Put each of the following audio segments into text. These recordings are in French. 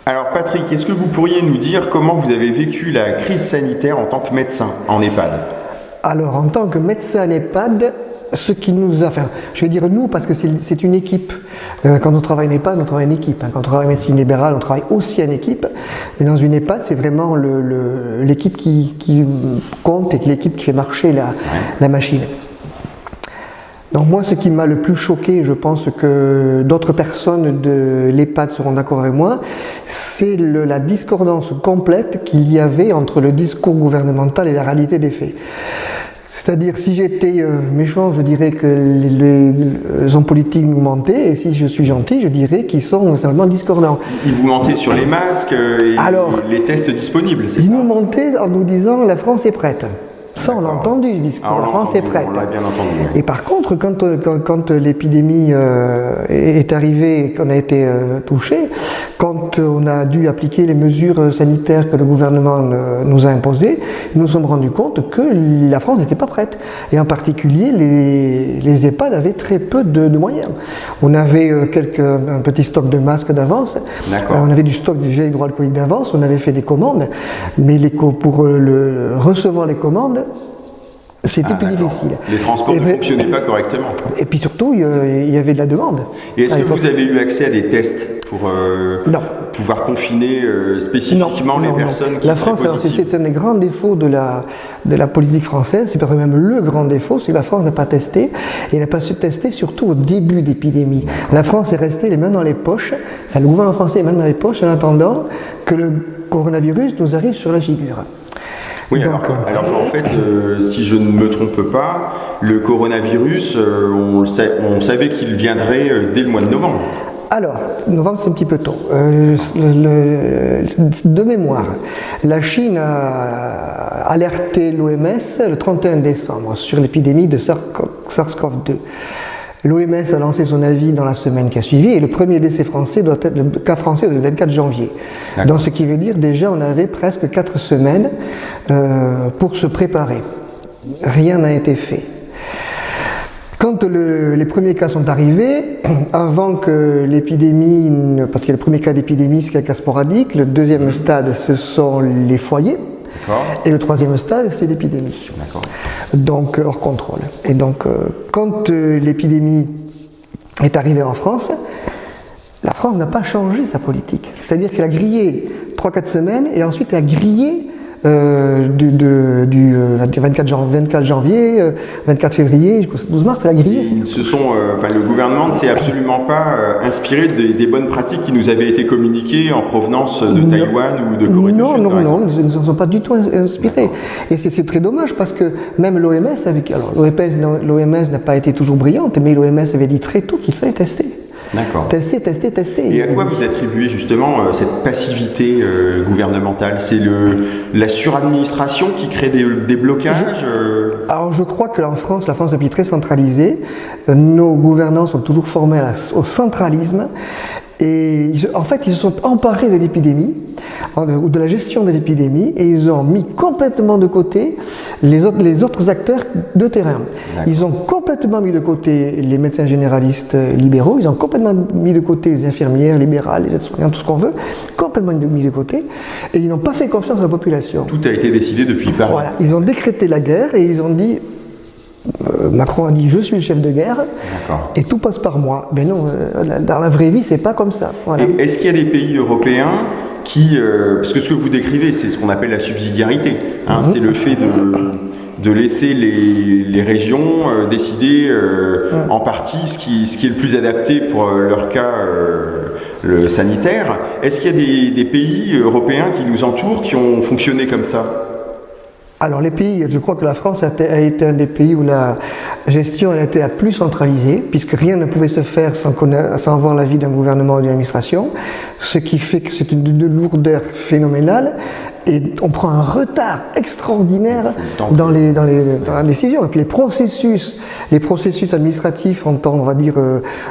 Alors Patrick, est-ce que vous pourriez nous dire comment vous avez vécu la crise sanitaire en tant que médecin en EHPAD? Alors, en tant que médecin en EHPAD, ce qui nous a fait, je vais dire nous parce que c'est une équipe. Quand on travaille en EHPAD, on travaille en équipe. Quand on travaille en médecine libérale, on travaille aussi en équipe. Mais dans une EHPAD, c'est vraiment l'équipe qui compte et l'équipe qui fait marcher la machine. Donc moi, ce qui m'a le plus choqué, je pense que d'autres personnes de l'EHPAD seront d'accord avec moi, c'est la discordance complète qu'il y avait entre le discours gouvernemental et la réalité des faits. C'est-à-dire, si j'étais méchant, je dirais que les hommes politiques nous mentaient, et si je suis gentil, je dirais qu'ils sont simplement discordants. Ils vous mentaient sur les masques et les tests disponibles, c'est ça? Ils nous mentaient en nous disant « la France est prête ». Ça, on l'a entendu ce discours, la France est prête. On l'a bien entendu. Oui. Et par contre, quand l'épidémie est arrivée et qu'on a été touché, quand on a dû appliquer les mesures sanitaires que le gouvernement nous a imposées, nous nous sommes rendus compte que la France n'était pas prête. Et en particulier, les EHPAD avaient très peu de moyens. On avait un petit stock de masques d'avance, on avait du stock de gel hydroalcoolique d'avance, on avait fait des commandes, mais pour recevoir les commandes, c'était plus difficile. Les transports ne fonctionnaient pas correctement. Et puis surtout, il y avait de la demande. Et est-ce que vous avez eu accès à des tests pour pouvoir confiner spécifiquement les personnes qui La France, c'est un des grands défauts de la politique française, c'est peut-être même le grand défaut, c'est que la France n'a pas testé, et n'a pas su tester surtout au début d'épidémie. La France est restée les mains dans les poches, enfin le gouvernement français les mains dans les poches en attendant que le coronavirus nous arrive sur la figure. Oui, alors qu'en fait, si je ne me trompe pas, le coronavirus, on savait qu'il viendrait dès le mois de novembre. Alors, novembre c'est un petit peu tôt. De mémoire, la Chine a alerté l'OMS le 31 décembre sur l'épidémie de SARS-CoV-2. L'OMS a lancé son avis dans la semaine qui a suivi et le premier décès français doit être le cas français le 24 janvier. Donc ce qui veut dire déjà on avait presque 4 semaines pour se préparer. Rien n'a été fait. Quand les premiers cas sont arrivés, avant que l'épidémie, parce que le premier cas d'épidémie c'est un cas sporadique, le deuxième stade ce sont les foyers. Et le troisième stade, c'est l'épidémie. Donc, hors contrôle. Et donc, quand l'épidémie est arrivée en France, la France n'a pas changé sa politique. C'est-à-dire qu'elle a grillé 3-4 semaines et ensuite elle a grillé du 24 janvier, 24 février jusqu'au 12 mars, elle a grillé. Le gouvernement ne s'est absolument pas inspiré des bonnes pratiques qui nous avaient été communiquées en provenance de Taïwan ou de Corée du Sud. Non, ils ne sont pas du tout inspirés. Et c'est très dommage parce que même l'OMS, l'OMS n'a pas été toujours brillante, mais l'OMS avait dit très tôt qu'il fallait tester. D'accord. Tester. Et à quoi vous attribuez justement cette passivité gouvernementale? C'est la suradministration qui crée des blocages Alors je crois que la France est un pays très centralisé. Nos gouvernants sont toujours formés au centralisme. Et en fait, ils se sont emparés de l'épidémie, ou de la gestion de l'épidémie, et ils ont mis complètement de côté les autres acteurs de terrain. Ils ont complètement mis de côté les médecins généralistes libéraux, ils ont complètement mis de côté les infirmières libérales, les aides-soignants, tout ce qu'on veut, complètement mis de côté, et ils n'ont pas fait confiance à la population. Tout a été décidé depuis Paris. Voilà, ils ont décrété la guerre et ils ont dit... Macron a dit je suis le chef de guerre et tout passe par moi. Mais non, dans la vraie vie c'est pas comme ça. Voilà. Est-ce qu'il y a des pays européens qui, parce que ce que vous décrivez c'est ce qu'on appelle la subsidiarité, c'est le fait de laisser les régions décider en partie ce qui est le plus adapté pour leur cas sanitaire. Est-ce qu'il y a des pays européens qui nous entourent qui ont fonctionné comme ça? Alors les pays, je crois que la France a été un des pays où la gestion a été la plus centralisée, puisque rien ne pouvait se faire sans avoir l'avis d'un gouvernement ou d'une administration, ce qui fait que c'est une lourdeur phénoménale. Et on prend un retard extraordinaire dans la décision. Et puis les processus administratifs en temps, on va dire,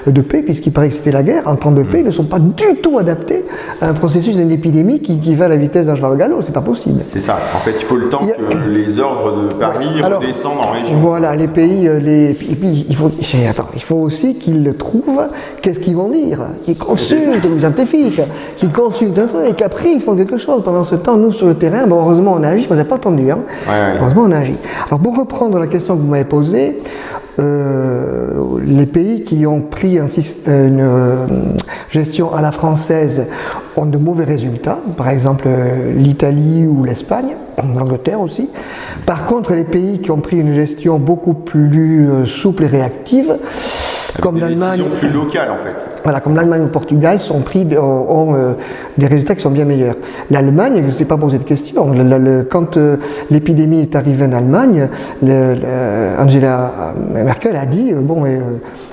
de paix, puisqu'il paraît que c'était la guerre, en temps de paix, ne sont pas du tout adaptés à un processus d'une épidémie qui va à la vitesse d'un cheval au galop. C'est pas possible. C'est ça. En fait, il faut le temps que les ordres de Paris redescendent en région. Voilà, les pays, et puis il faut aussi qu'ils trouvent qu'est-ce qu'ils vont dire, qu'ils consultent les scientifiques, qu'ils consultent un truc, et qu'après ils font quelque chose. Pendant ce temps, nous sur le terrain, bon, heureusement on agit, vous n'avez pas entendu, hein. Heureusement on agit. Alors pour reprendre la question que vous m'avez posée, les pays qui ont pris une gestion à la française ont de mauvais résultats, par exemple l'Italie ou l'Espagne, l'Angleterre aussi. Par contre, les pays qui ont pris une gestion beaucoup plus souple et réactive, comme l'Allemagne, plus locales en fait. Voilà, comme l'Allemagne ou le Portugal ont des résultats qui sont bien meilleurs. L'Allemagne, je ne sais pas posé de question. Quand l'épidémie est arrivée en Allemagne, Angela Merkel a dit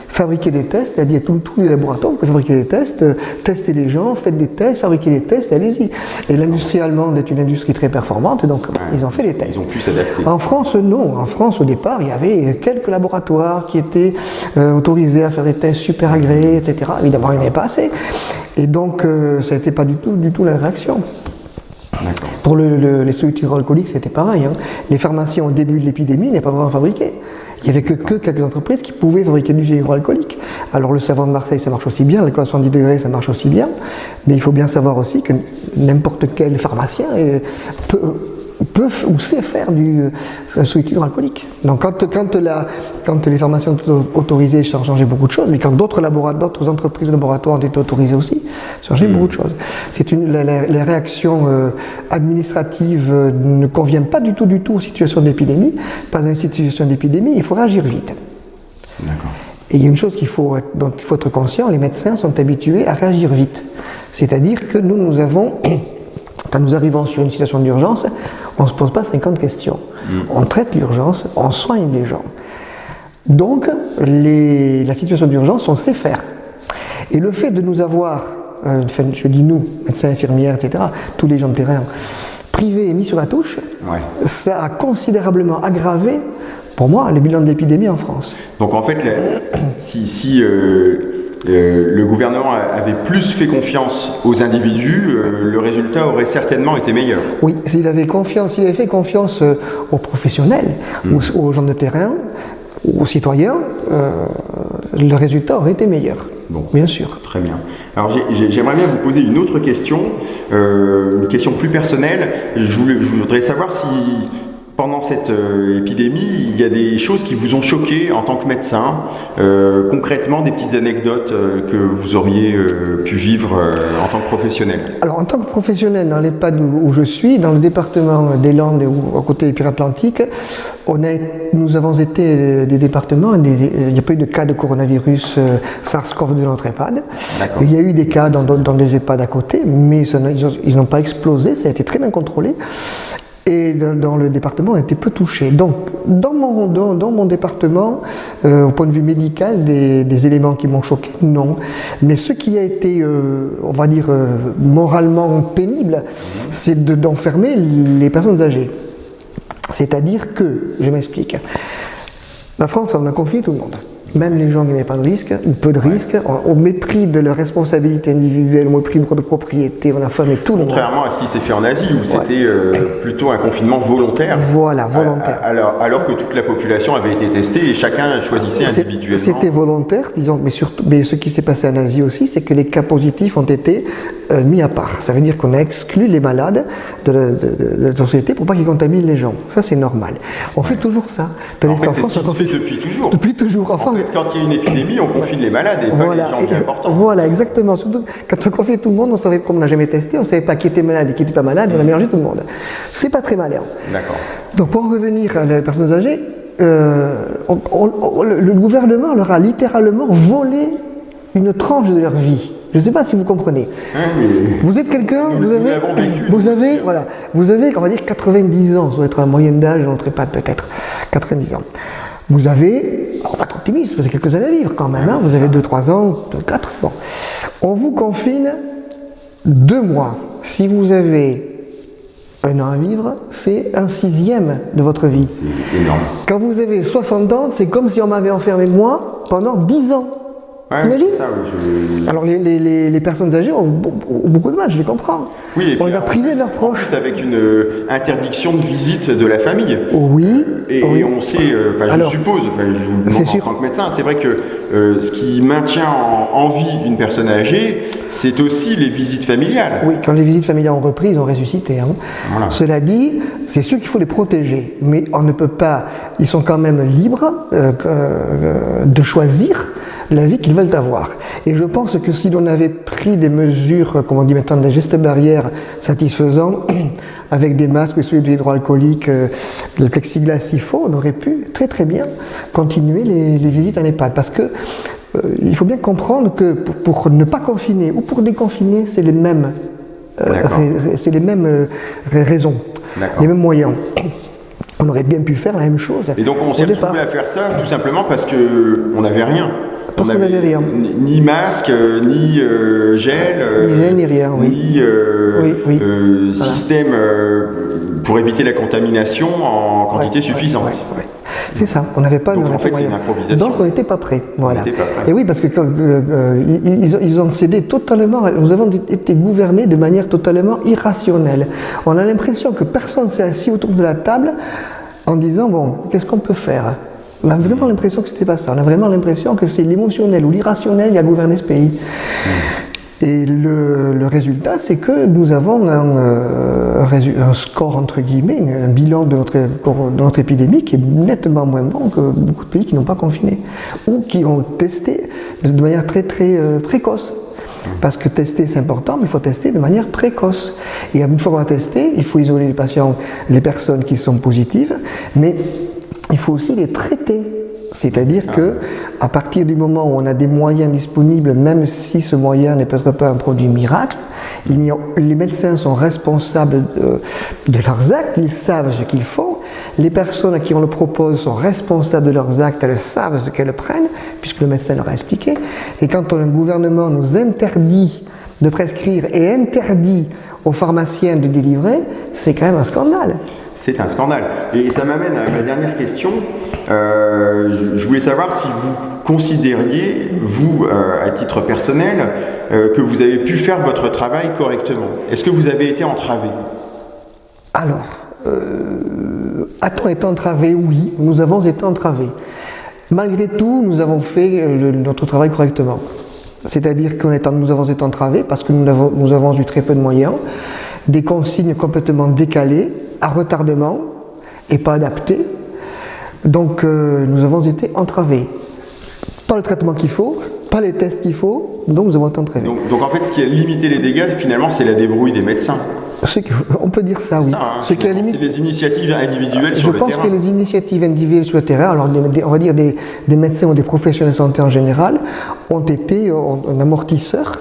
fabriquer des tests, elle a dit à tous les laboratoires, vous pouvez fabriquer des tests, tester les gens, faites des tests, fabriquez des tests, allez-y. Et l'industrie allemande est une industrie très performante, donc ils ont fait les tests. Ils ont pu s'adapter. En France, non. En France, au départ, il y avait quelques laboratoires qui étaient autorisés à faire des tests super agréés, etc. Évidemment, il n'y en avait pas assez. Et donc, ça n'était pas du tout la réaction. Pour les solutions hydroalcooliques, c'était pareil. Hein. Les pharmaciens, au début de l'épidémie, n'avaient pas vraiment fabriqué. Il n'y avait que quelques entreprises qui pouvaient fabriquer du gel hydroalcoolique. Alors le savon de Marseille, ça marche aussi bien, l'alcool à 70 degrés, ça marche aussi bien, mais il faut bien savoir aussi que n'importe quel pharmacien peut ou sait faire du solide hydroalcoolique. Donc quand les pharmaciens ont autorisé, ça a changé beaucoup de choses, mais quand d'autres entreprises de laboratoires ont été autorisées aussi, ça a changé beaucoup de choses. Les réactions administratives ne conviennent pas du tout aux situations d'épidémie. Pas dans une situation d'épidémie, il faut réagir vite. D'accord. Et il y a une chose dont il faut être conscient, les médecins sont habitués à réagir vite. C'est-à-dire que nous avons... Quand nous arrivons sur une situation d'urgence, on ne se pose pas 50 questions. On traite l'urgence, on soigne les gens. Donc, la situation d'urgence, on sait faire. Et le fait de nous avoir, je dis nous, médecins, infirmières, etc., tous les gens de terrain, privés et mis sur la touche, ça a considérablement aggravé, pour moi, le bilan de l'épidémie en France. Donc en fait, si le gouvernement avait plus fait confiance aux individus, le résultat aurait certainement été meilleur. Oui, s'il avait fait confiance aux professionnels, aux gens de terrain, aux citoyens, le résultat aurait été meilleur. Bon, bien sûr. Très bien. Alors j'aimerais bien vous poser une autre question, une question plus personnelle. Je voudrais savoir si... Pendant cette épidémie, il y a des choses qui vous ont choqué en tant que médecin, concrètement des petites anecdotes que vous auriez pu vivre en tant que professionnel. Alors en tant que professionnel, dans l'EHPAD où je suis, dans le département des Landes, à côté des Pyrénées-Atlantiques, nous avons été des départements, il n'y a pas eu de cas de coronavirus SARS-CoV-2 dans notre EHPAD. Il y a eu des cas dans des EHPAD à côté, mais ils n'ont pas explosé, ça a été très bien contrôlé. Et dans le département, on était peu touché. Donc, dans mon département, au point de vue médical, des éléments qui m'ont choqué, non. Mais ce qui a été, on va dire, moralement pénible, c'est d'enfermer les personnes âgées. C'est-à-dire que, je m'explique, la France, on a confiné tout le monde. Même les gens qui n'avaient pas de risque, ou peu de risque, au mépris de leur responsabilité individuelle, au mépris de droit de propriété, on a fermé tout le monde. Contrairement à ce qui s'est fait en Asie, où c'était plutôt un confinement volontaire. Voilà, volontaire. Alors que toute la population avait été testée et chacun choisissait individuellement. C'était volontaire, disons, mais ce qui s'est passé en Asie aussi, c'est que les cas positifs ont été mis à part. Ça veut dire qu'on a exclu les malades de la société pour pas qu'ils contaminent les gens. Ça, c'est normal. On fait toujours ça. En fait, c'est ce qui se fait depuis toujours. Depuis toujours. En France, quand il y a une épidémie, on confine les malades et pas les gens bien importants. Voilà, exactement. Surtout quand on confine tout le monde, on savait, comme on n'a jamais testé, on ne savait pas qui était malade et qui n'était pas malade, on a mélangé tout le monde. C'est pas très malin. D'accord. Donc pour revenir à les personnes âgées, le gouvernement leur a littéralement volé une tranche de leur vie. Je ne sais pas si vous comprenez. Vous êtes quelqu'un, vous avez, on va dire 90 ans, ça doit être un moyenne d'âge, on ne pas peut-être 90 ans. Vous avez, on va être optimiste, vous avez quelques années à vivre quand même, hein, vous avez 2-3 ans, 4, bon. On vous confine 2 mois. Si vous avez Un an à vivre, c'est un sixième de votre vie. C'est énorme. Quand vous avez 60 ans, c'est comme si on m'avait enfermé moi pendant 10 ans. Ouais, T'imagines? c'est ça, oui, Alors les personnes âgées ont beaucoup de mal, je les comprends. Oui, et On puis, les a privées de leurs en proches. plus, avec une interdiction de visite de la famille. Oui, Et oui. on sait, Alors, je suppose, je vous demande c'est en sûr. tant que médecin, c'est vrai que ce qui maintient en vie une personne âgée, c'est aussi les visites familiales. Oui, quand les visites familiales ont repris, ils ont ressuscité. Hein. Voilà. Cela dit, c'est sûr qu'il faut les protéger, mais on ne peut pas, ils sont quand même libres de choisir la vie qu'ils veulent avoir. Et je pense que si l'on avait pris des mesures, comme on dit maintenant, des gestes barrières satisfaisants, avec des masques, celui de l'hydroalcoolique, le plexiglas s'il faut, on aurait pu très très bien continuer les visites en EHPAD. Parce que il faut bien comprendre que pour ne pas confiner ou pour déconfiner, c'est les mêmes, raisons, les mêmes moyens. On aurait bien pu faire la même chose. Et donc on s'est retrouvé à faire ça tout simplement parce qu'on n'avait rien. Parce qu'on n'avait rien. Ni masque, ni gel, ni gel, ni rien, oui. Ni système pour éviter la contamination en quantité suffisante. Ouais. C'est ça, on n'avait pas. Donc en fait, c'est une improvisation. Donc on n'était pas prêts. Voilà. On n'était pas prêts. Et oui, parce que ils ont cédé totalement. Nous avons été gouvernés de manière totalement irrationnelle. On a l'impression que personne s'est assis autour de la table en disant bon, qu'est-ce qu'on peut faire? On a vraiment l'impression que c'était pas ça. On a vraiment l'impression que c'est l'émotionnel ou l'irrationnel qui a gouverné ce pays. Et le résultat, c'est que nous avons un score, entre guillemets, un bilan de notre épidémie qui est nettement moins bon que beaucoup de pays qui n'ont pas confiné ou qui ont testé de manière très très précoce. Parce que tester c'est important, mais il faut tester de manière précoce. Et une fois qu'on a testé, il faut isoler les patients, les personnes qui sont positives, mais il faut aussi les traiter. C'est-à-dire que, à partir du moment où on a des moyens disponibles, même si ce moyen n'est peut-être pas un produit miracle, les médecins sont responsables de leurs actes, ils savent ce qu'ils font. Les personnes à qui on le propose sont responsables de leurs actes, elles savent ce qu'elles prennent, puisque le médecin leur a expliqué. Et quand un gouvernement nous interdit de prescrire et interdit aux pharmaciens de délivrer, c'est quand même un scandale. C'est un scandale. Et ça m'amène à ma dernière question. Je voulais savoir si vous considériez, vous, à titre personnel, que vous avez pu faire votre travail correctement. Est-ce que vous avez été entravé? Alors, a-t-on été entravé? Oui, nous avons été entravés. Malgré tout, nous avons fait notre travail correctement. C'est-à-dire que nous avons été entravés parce que nous avons eu très peu de moyens, des consignes complètement décalées, à retardement et pas adaptées. Donc nous avons été entravés. Pas le traitement qu'il faut, pas les tests qu'il faut, donc nous avons été entravés. Donc en fait, ce qui a limité les dégâts, finalement, c'est la débrouille des médecins. On peut dire ça, oui. C'est les initiatives individuelles sur le terrain. Je pense que les initiatives individuelles sur le terrain, alors on va dire des médecins ou des professionnels de santé en général, ont été un amortisseur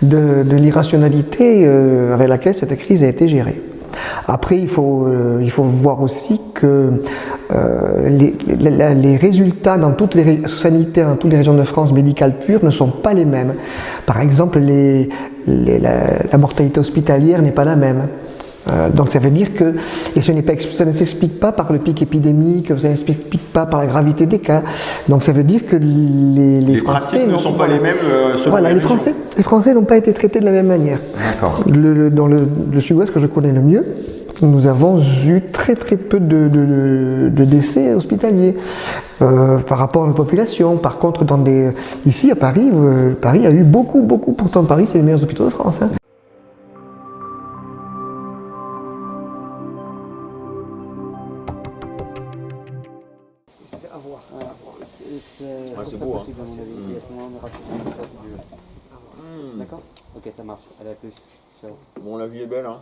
de l'irrationalité avec laquelle cette crise a été gérée. Après, il faut voir aussi que les résultats dans toutes les sanitaires, dans toutes les régions de France médicales pures ne sont pas les mêmes. Par exemple, la mortalité hospitalière n'est pas la même. Donc ça veut dire que, et ça ne s'explique pas par le pic épidémique, ça ne s'explique pas par la gravité des cas. Donc ça veut dire que les Français ne sont pas les mêmes selon les Français n'ont pas été traités de la même manière. D'accord. Dans le sud-ouest que je connais le mieux, nous avons eu très très peu de décès hospitaliers par rapport à la population. Par contre, ici à Paris, Paris a eu beaucoup, pourtant Paris c'est les meilleurs hôpitaux de France. Hein. C'est beau, hein. D'accord. Ok, ça marche. Allez, à plus. Ciao. Bon, la vie est belle, hein.